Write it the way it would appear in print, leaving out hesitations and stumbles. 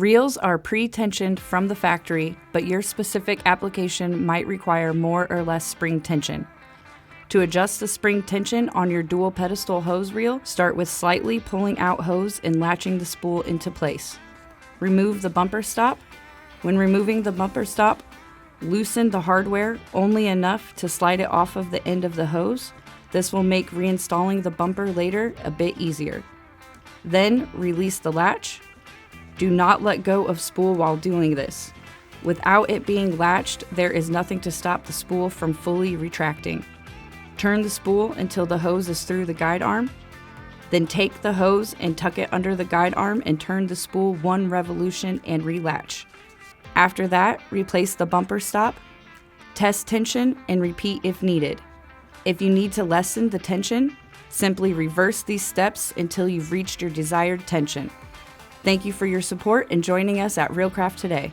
Reels are pre-tensioned from the factory, but your specific application might require more or less spring tension. To adjust the spring tension on your dual pedestal hose reel, start with slightly pulling out hose and latching the spool into place. Remove the bumper stop. When removing the bumper stop, loosen the hardware only enough to slide it off of the end of the hose. This will make reinstalling the bumper later a bit easier. Then release the latch. Do not let go of spool while doing this. Without it being latched, there is nothing to stop the spool from fully retracting. Turn the spool until the hose is through the guide arm. Then take the hose and tuck it under the guide arm and turn the spool 1 revolution and relatch. After that, replace the bumper stop, test tension, and repeat if needed. If you need to lessen the tension, simply reverse these steps until you've reached your desired tension. Thank you for your support and joining us at Reelcraft today.